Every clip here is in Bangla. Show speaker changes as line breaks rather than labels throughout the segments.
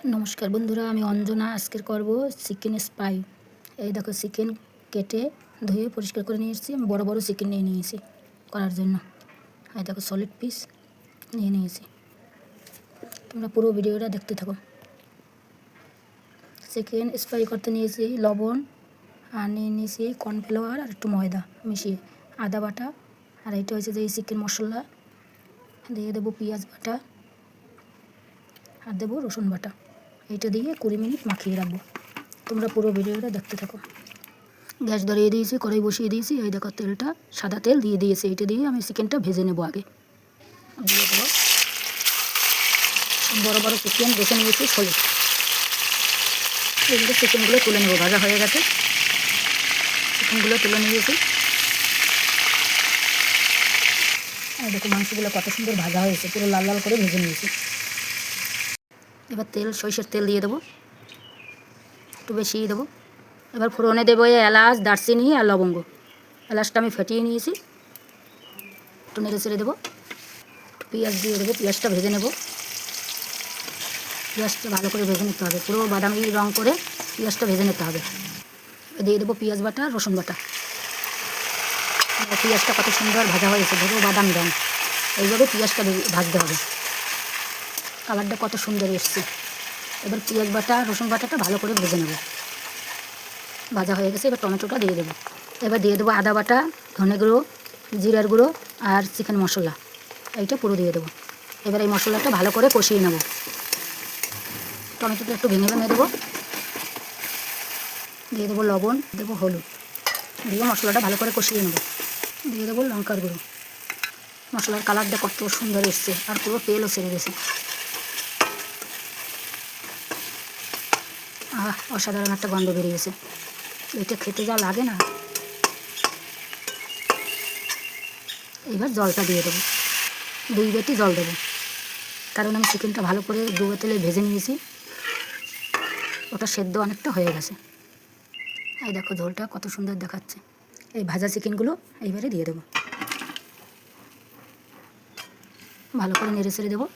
নমস্কার বন্ধুরা, আমি অঞ্জনা। আজকের করব চিকেন স্পাই। এই দেখো, চিকেন কেটে ধুয়ে পরিষ্কার করে নিয়ে এসেছি। আমি বড় বড় চিকেন নিয়ে নিয়েছি করার জন্য। এই দেখো, সলিড পিস নিয়ে নিয়েছি। তোমরা পুরো ভিডিওটা দেখতে থাকো। চিকেন স্পাই করতে নিয়েছি লবণ, আর নিয়ে নিয়েছি কর্নফ্লাওয়ার আর একটু ময়দা মিশিয়ে, আদা বাটা, আর এইটা হচ্ছে যে এই চিকেন মশলা। দিয়ে দেবো পেঁয়াজ বাটা, আর দেবো রসুন বাটা। এইটা দিয়ে 20 মিনিট মাখিয়ে রাখবো। তোমরা পুরো ভিডিওটা দেখতে থাকো। গ্যাস ধরিয়ে দিয়েছি, কড়াই বসিয়ে দিয়েছি। এই দেখো, তেলটা সাদা তেল দিয়ে দিয়েছি। এইটা দিয়ে আমি চিকেনটা ভেজে নেবো। আগে দিয়ে দেবো বড় বড় চিকেন রেখে নিয়েছি খোলে। এইভাবে চিকেনগুলো তুলে নেবো। ভাজা হয়ে গেছে, চিকেনগুলো তুলে নিয়েছি। এই দেখো, মাংসগুলো কত সুন্দর ভাজা হয়েছে, পুরো লাল লাল করে ভেজে নিয়েছি। এবার সরিষার তেল দিয়ে দেবো, একটু বেশিই দেবো। এবার ফোড়নে দেবো এলাচ, দারচিনি আর লবঙ্গ। এলাচটা আমি ফেটিয়ে নিয়েছি, একটু নেড়ে চেড়ে দেবো। পেঁয়াজ দিয়ে দেবো, পেঁয়াজটা ভেজে নেব। পেঁয়াজটা ভালো করে ভেজে নিতে হবে, পুরো বাদামি রঙ করে পেঁয়াজটা ভেজে নিতে হবে। দিয়ে দেবো পেঁয়াজ বাটা, রসুন বাটা। পেঁয়াজটা কত সুন্দর ভাজা হয়েছে, ধরো বাদামি রঙ। এইভাবে পেঁয়াজটা ভাজতে হবে। কালারটা কত সুন্দর এসছে। এবার পেঁয়াজ বাটা, রসুন বাটাটা ভালো করে ভেজে নেব। ভাজা হয়ে গেছে, এবার টমেটোটা দিয়ে দেবো। এবার দিয়ে দেবো আদা বাটা, ধনে গুঁড়ো, জিরার গুঁড়ো আর চিকেন মশলা। এইটা পুরো দিয়ে দেবো। এবার এই মশলাটা ভালো করে কষিয়ে নেব। টমেটোটা একটু ভেঙে ভেঙে দেবো। দিয়ে দেবো লবণ, দেবো হলুদ, দিয়ে মশলাটা ভালো করে কষিয়ে নেব। দিয়ে দেবো লঙ্কার গুঁড়ো। মশলার কালারটা কত সুন্দর এসছে, আর পুরো তেলও ছেড়ে গেছে। অসাধারণ একটা গন্ধ বেরিয়েছে। এটা খেতে যা লাগে না। এবার জলটা দিয়ে দেবো, 2 বাটি জল দেবো, কারণ আমি চিকেনটা ভালো করে ডুবো তেলে ভেজে নিয়েছি। ওটা সেদ্ধ অনেকটা হয়ে গেছে। এই দেখো, ঝোলটা কত সুন্দর দেখাচ্ছে। এই ভাজা চিকেনগুলো এইবারে দিয়ে দেবো, ভালো করে নেড়ে ছেড়ে দেবো।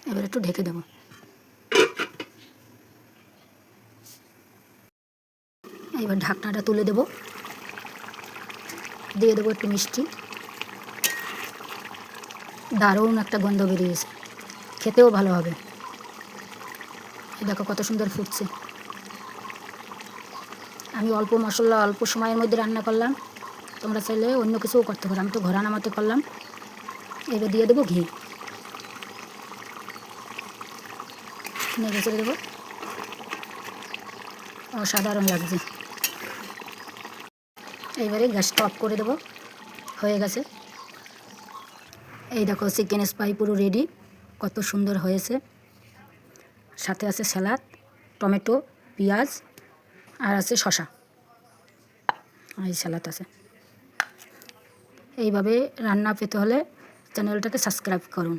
এবার একটু ঢেকে দেবো। এবার ঢাকনাটা তুলে দেবো, দিয়ে দেবো একটু মিষ্টি। দারুণ একটা গন্ধ বেরিয়েছে, খেতেও ভালো হবে। দেখো কত সুন্দর ফুটছে। আমি অল্প মশলা, অল্প সময়ের মধ্যে রান্না করলাম। তোমরা চাইলে অন্য কিছুও করতে পারো, আমি তো ঘোরা নামাতে করলাম। এবার দিয়ে দেবো ঘি, নেড়ে চেড়ে দেবো। অসাধারণ লাগছে। এইবারে গ্যাসটা অফ করে দেবো। হয়ে গেছে। এই দেখো, চিকেন স্পাই পুরো রেডি। কত সুন্দর হয়েছে। সাথে আছে স্যালাড, টমেটো, পেঁয়াজ, আর আছে শসা। এই স্যালাড আছে। এইভাবে রান্না পেতে হলে চ্যানেলটাকে সাবস্ক্রাইব করুন।